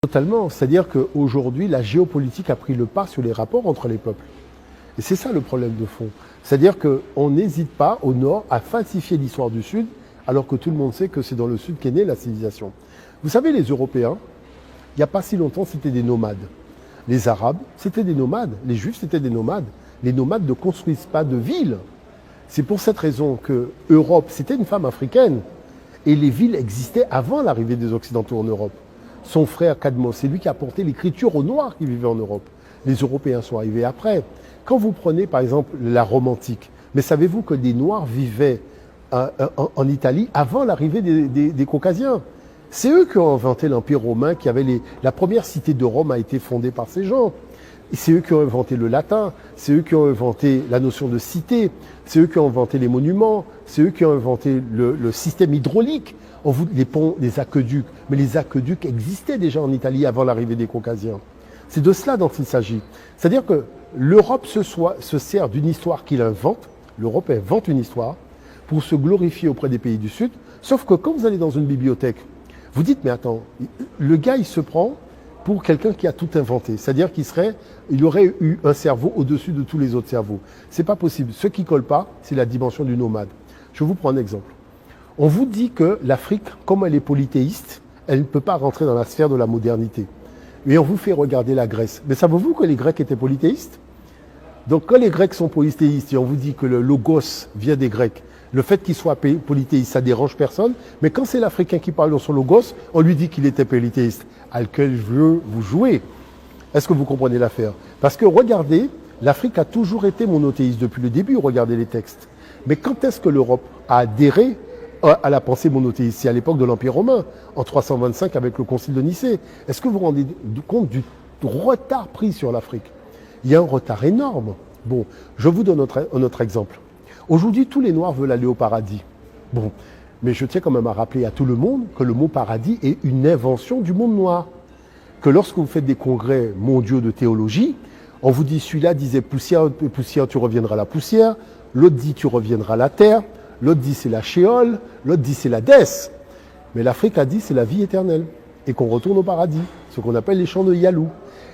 Totalement. C'est-à-dire qu'aujourd'hui, la géopolitique a pris le pas sur les rapports entre les peuples. Et c'est ça le problème de fond. C'est-à-dire qu'on n'hésite pas au Nord à falsifier l'histoire du Sud, alors que tout le monde sait que c'est dans le Sud qu'est née la civilisation. Vous savez, les Européens, il n'y a pas si longtemps, c'était des nomades. Les Arabes, c'était des nomades. Les Juifs, c'était des nomades. Les nomades ne construisent pas de villes. C'est pour cette raison que l'Europe, c'était une femme africaine. Et les villes existaient avant l'arrivée des Occidentaux en Europe. Son frère Cadmos, c'est lui qui a apporté l'écriture aux Noirs qui vivaient en Europe. Les Européens sont arrivés après. Quand vous prenez par exemple la Rome antique, mais savez-vous que des Noirs vivaient en Italie avant l'arrivée des Caucasiens? C'est eux qui ont inventé l'Empire romain, la première cité de Rome a été fondée par ces gens. C'est eux qui ont inventé le latin, c'est eux qui ont inventé la notion de cité, c'est eux qui ont inventé les monuments, c'est eux qui ont inventé le système hydraulique, les ponts, les aqueducs. Mais les aqueducs existaient déjà en Italie avant l'arrivée des Caucasiens. C'est de cela dont il s'agit. C'est-à-dire que l'Europe se sert d'une histoire qu'il invente, l'Europe invente une histoire pour se glorifier auprès des pays du Sud, sauf que quand vous allez dans une bibliothèque, vous dites, mais attends, le gars il se prend pour quelqu'un qui a tout inventé. C'est-à-dire il aurait eu un cerveau au-dessus de tous les autres cerveaux. C'est pas possible. Ce qui colle pas, c'est la dimension du nomade. Je vous prends un exemple. On vous dit que l'Afrique, comme elle est polythéiste, elle ne peut pas rentrer dans la sphère de la modernité. Mais on vous fait regarder la Grèce. Mais savez-vous que les Grecs étaient polythéistes? Donc quand les Grecs sont polythéistes et on vous dit que le logos vient des Grecs, le fait qu'il soit polythéiste, ça dérange personne. Mais quand c'est l'Africain qui parle dans son logos, on lui dit qu'il était polythéiste. À quel jeu vous jouez? Est-ce que vous comprenez l'affaire? Parce que regardez, l'Afrique a toujours été monothéiste depuis le début, regardez les textes. Mais quand est-ce que l'Europe a adhéré à la pensée monothéiste? C'est à l'époque de l'Empire romain, en 325 avec le Concile de Nicée. Est-ce que vous vous rendez compte du retard pris sur l'Afrique? Il y a un retard énorme. Bon, je vous donne un autre exemple. Aujourd'hui, tous les Noirs veulent aller au paradis. Bon, mais je tiens quand même à rappeler à tout le monde que le mot paradis est une invention du monde noir. Que lorsque vous faites des congrès mondiaux de théologie, on vous dit, celui-là disait poussière, poussière, tu reviendras à la poussière. L'autre dit, tu reviendras à la terre. L'autre dit, c'est la shéol. L'autre dit, c'est la dès. Mais l'Afrique a dit, c'est la vie éternelle. Et qu'on retourne au paradis. Ce qu'on appelle les champs de Yalou.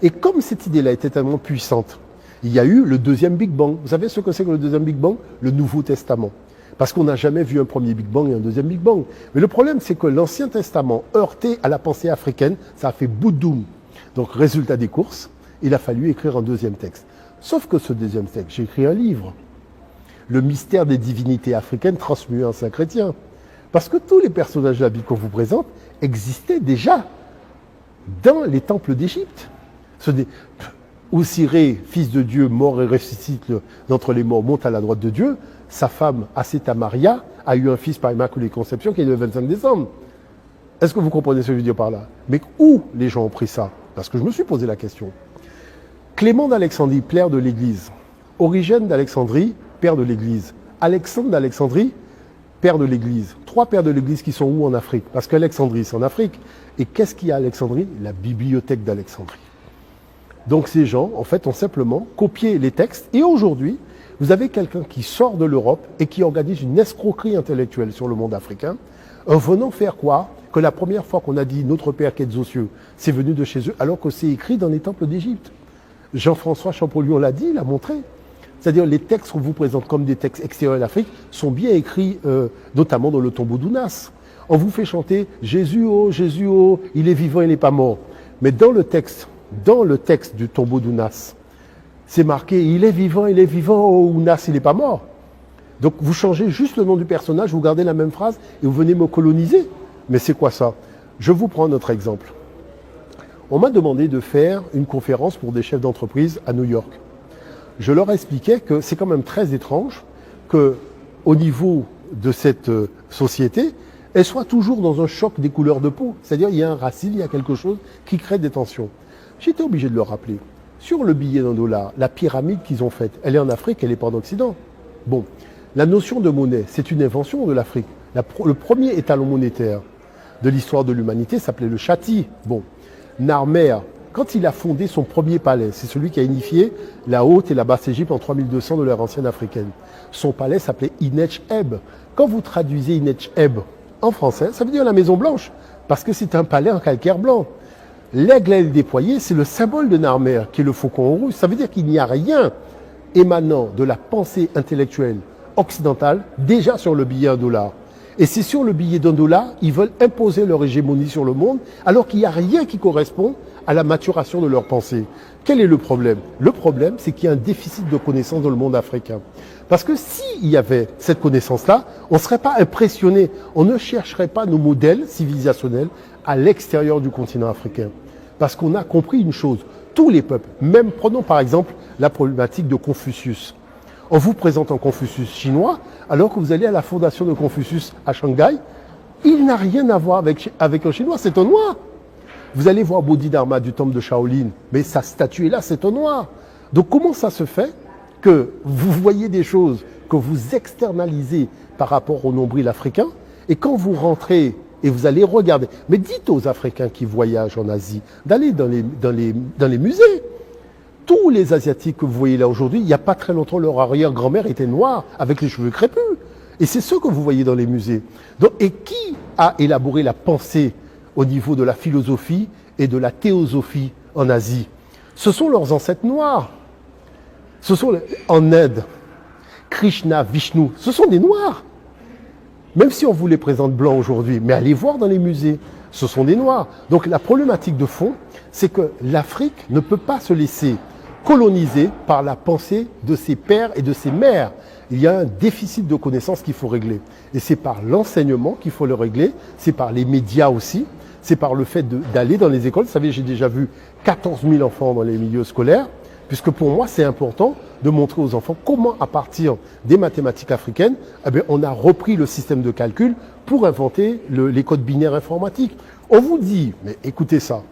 Et comme cette idée-là était tellement puissante, il y a eu le deuxième Big Bang. Vous savez ce que c'est que le deuxième Big Bang? Le Nouveau Testament. Parce qu'on n'a jamais vu un premier Big Bang et un deuxième Big Bang. Mais le problème, c'est que l'Ancien Testament, heurté à la pensée africaine, ça a fait boudoum. Donc, résultat des courses, il a fallu écrire un deuxième texte. Sauf que ce deuxième texte, j'ai écrit un livre. Le mystère des divinités africaines transmuées en saint chrétien. Parce que tous les personnages de la Bible qu'on vous présente existaient déjà dans les temples d'Égypte. Osiré, fils de Dieu, mort et ressuscite d'entre les morts, monte à la droite de Dieu. Sa femme, Asséta Maria, a eu un fils par Immaculée Conception qui est le 25 décembre. Est-ce que vous comprenez ce que je veux dire par là? Mais où les gens ont pris ça? Parce que je me suis posé la question. Clément d'Alexandrie, père de l'Église. Origène d'Alexandrie, père de l'Église. Alexandre d'Alexandrie, père de l'Église. Trois pères de l'Église qui sont où en Afrique? Parce qu'Alexandrie, c'est en Afrique. Et qu'est-ce qu'il y a à Alexandrie? La bibliothèque d'Alexandrie. Donc ces gens, en fait, ont simplement copié les textes. Et aujourd'hui, vous avez quelqu'un qui sort de l'Europe et qui organise une escroquerie intellectuelle sur le monde africain, en venant faire quoi? Que la première fois qu'on a dit « Notre Père qui est aux cieux », c'est venu de chez eux, alors que c'est écrit dans les temples d'Égypte. Jean-François Champollion l'a dit, il l'a montré. C'est-à-dire les textes qu'on vous présente comme des textes extérieurs à l'Afrique sont bien écrits, notamment dans le tombeau d'Ounas. On vous fait chanter « Jésus, oh, il est vivant, il n'est pas mort ». Mais dans le texte du tombeau d'Ounas, c'est marqué « Il est vivant, oh, Ounas, il n'est pas mort ». Donc vous changez juste le nom du personnage, vous gardez la même phrase et vous venez me coloniser. Mais c'est quoi ça? Je vous prends un autre exemple. On m'a demandé de faire une conférence pour des chefs d'entreprise à New York. Je leur expliquais que c'est quand même très étrange qu'au niveau de cette société, elle soit toujours dans un choc des couleurs de peau. C'est-à-dire il y a un racisme, il y a quelque chose qui crée des tensions. J'étais obligé de leur rappeler. Sur le billet d'$1, la pyramide qu'ils ont faite, elle est en Afrique, elle n'est pas en Occident. Bon, la notion de monnaie, c'est une invention de l'Afrique. Le premier étalon monétaire de l'histoire de l'humanité s'appelait le châti. Bon, Narmer, quand il a fondé son premier palais, c'est celui qui a unifié la Haute et la Basse Égypte en 3200 de l'ère ancienne africaine. Son palais s'appelait Inech-Eb. Quand vous traduisez Inech-Eb en français, ça veut dire la Maison Blanche, parce que c'est un palais en calcaire blanc. L'aigle aile déployé, c'est le symbole de Narmer, qui est le faucon rouge. Ça veut dire qu'il n'y a rien émanant de la pensée intellectuelle occidentale déjà sur le billet $1. Et c'est sur le billet $1, ils veulent imposer leur hégémonie sur le monde, alors qu'il n'y a rien qui correspond à la maturation de leur pensée. Quel est le problème? Le problème, c'est qu'il y a un déficit de connaissances dans le monde africain. Parce que s'il y avait cette connaissance-là, on ne serait pas impressionné, on ne chercherait pas nos modèles civilisationnels à l'extérieur du continent africain. Parce qu'on a compris une chose, tous les peuples, même prenons par exemple la problématique de Confucius. On vous présente un Confucius chinois, alors que vous allez à la fondation de Confucius à Shanghai, il n'a rien à voir avec un chinois, c'est un noir. Vous allez voir Bodhidharma du temple de Shaolin, mais sa statue est là, c'est un noir. Donc comment ça se fait que vous voyez des choses que vous externalisez par rapport au nombril africain, et quand vous rentrez et vous allez regarder, mais dites aux Africains qui voyagent en Asie, d'aller dans les musées. Tous les Asiatiques que vous voyez là aujourd'hui, il n'y a pas très longtemps, leur arrière-grand-mère était noire, avec les cheveux crépus. Et c'est ce que vous voyez dans les musées. Donc, et qui a élaboré la pensée au niveau de la philosophie et de la théosophie en Asie? Ce sont leurs ancêtres noirs. Ce sont en Inde, Krishna, Vishnu, ce sont des noirs. Même si on vous les présente blancs aujourd'hui, mais allez voir dans les musées, ce sont des noirs. Donc la problématique de fond, c'est que l'Afrique ne peut pas se laisser coloniser par la pensée de ses pères et de ses mères. Il y a un déficit de connaissances qu'il faut régler. Et c'est par l'enseignement qu'il faut le régler, c'est par les médias aussi, c'est par le fait d'aller dans les écoles. Vous savez, j'ai déjà vu 14 000 enfants dans les milieux scolaires, puisque pour moi, c'est important de montrer aux enfants comment, à partir des mathématiques africaines, eh bien, on a repris le système de calcul pour inventer les codes binaires informatiques. On vous dit, mais écoutez ça,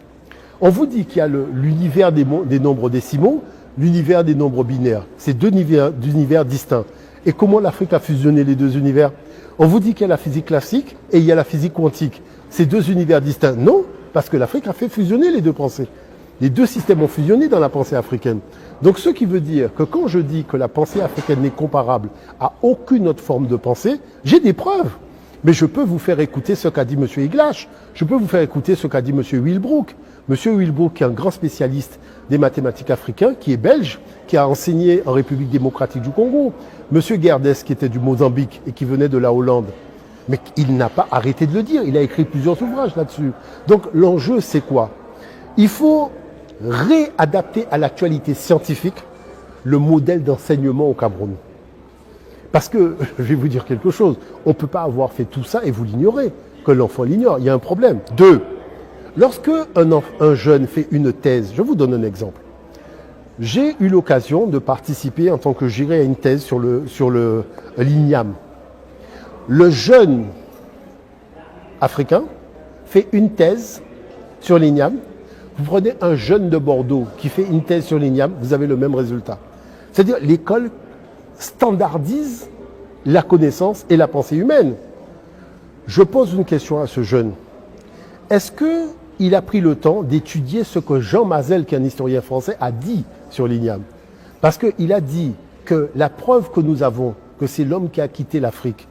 on vous dit qu'il y a l'univers des nombres décimaux, l'univers des nombres binaires. C'est deux univers distincts. Et comment l'Afrique a fusionné les deux univers? On vous dit qu'il y a la physique classique et il y a la physique quantique. C'est deux univers distincts. Non, parce que l'Afrique a fait fusionner les deux pensées. Les deux systèmes ont fusionné dans la pensée africaine. Donc ce qui veut dire que quand je dis que la pensée africaine n'est comparable à aucune autre forme de pensée, j'ai des preuves. Mais je peux vous faire écouter ce qu'a dit M. Iglash. Je peux vous faire écouter ce qu'a dit M. Wilbrook. M. Wilbrook, qui est un grand spécialiste des mathématiques africains, qui est belge, qui a enseigné en République démocratique du Congo. M. Guerdès, qui était du Mozambique et qui venait de la Hollande. Mais il n'a pas arrêté de le dire. Il a écrit plusieurs ouvrages là-dessus. Donc l'enjeu, c'est quoi? Il faut réadapter à l'actualité scientifique le modèle d'enseignement au Cameroun. Parce que, je vais vous dire quelque chose, on ne peut pas avoir fait tout ça et vous l'ignorez, que l'enfant l'ignore, il y a un problème. 2, lorsque un jeune fait une thèse, je vous donne un exemple. J'ai eu l'occasion de participer en tant que juré à une thèse sur l'INIAM. Le jeune africain fait une thèse sur l'INIAM. Vous prenez un jeune de Bordeaux qui fait une thèse sur l'INIAM, vous avez le même résultat. C'est-à-dire l'école standardise la connaissance et la pensée humaine. Je pose une question à ce jeune. Est-ce qu'il a pris le temps d'étudier ce que Jean Mazel, qui est un historien français, a dit sur l'INIAM? Parce qu'il a dit que la preuve que nous avons que c'est l'homme qui a quitté l'Afrique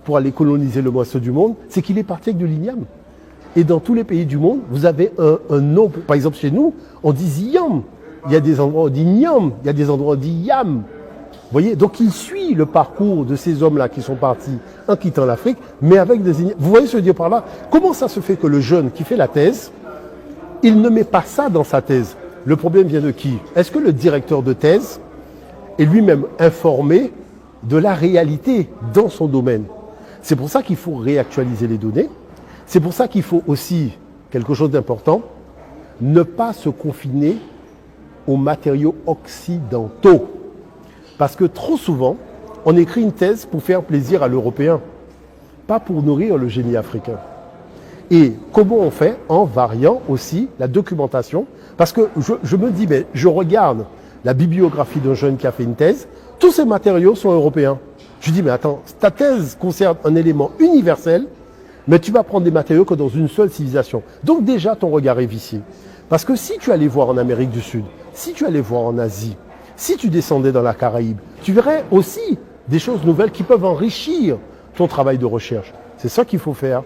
pour aller coloniser le reste du monde, c'est qu'il est parti avec de l'INIAM. Et dans tous les pays du monde, vous avez un nom. Par exemple, chez nous, on dit Ziyam. Il y a des endroits où on dit Niam. Il y a des endroits où on dit Yam. Vous voyez, donc il suit le parcours de ces hommes-là qui sont partis en quittant l'Afrique, mais avec des... Vous voyez ce que je veux dire par là? Comment ça se fait que le jeune qui fait la thèse, il ne met pas ça dans sa thèse? Le problème vient de qui? Est-ce que le directeur de thèse est lui-même informé de la réalité dans son domaine? C'est pour ça qu'il faut réactualiser les données. C'est pour ça qu'il faut aussi, quelque chose d'important, ne pas se confiner aux matériaux occidentaux. Parce que trop souvent, on écrit une thèse pour faire plaisir à l'Européen, pas pour nourrir le génie africain. Et comment on fait? En variant aussi la documentation. Parce que je me dis, mais je regarde la bibliographie d'un jeune qui a fait une thèse, tous ces matériaux sont européens. Je dis, mais attends, ta thèse concerne un élément universel, mais tu vas prendre des matériaux que dans une seule civilisation. Donc déjà, ton regard est vicié. Parce que si tu allais voir en Amérique du Sud, si tu allais voir en Asie, si tu descendais dans la Caraïbe, tu verrais aussi des choses nouvelles qui peuvent enrichir ton travail de recherche. C'est ça qu'il faut faire.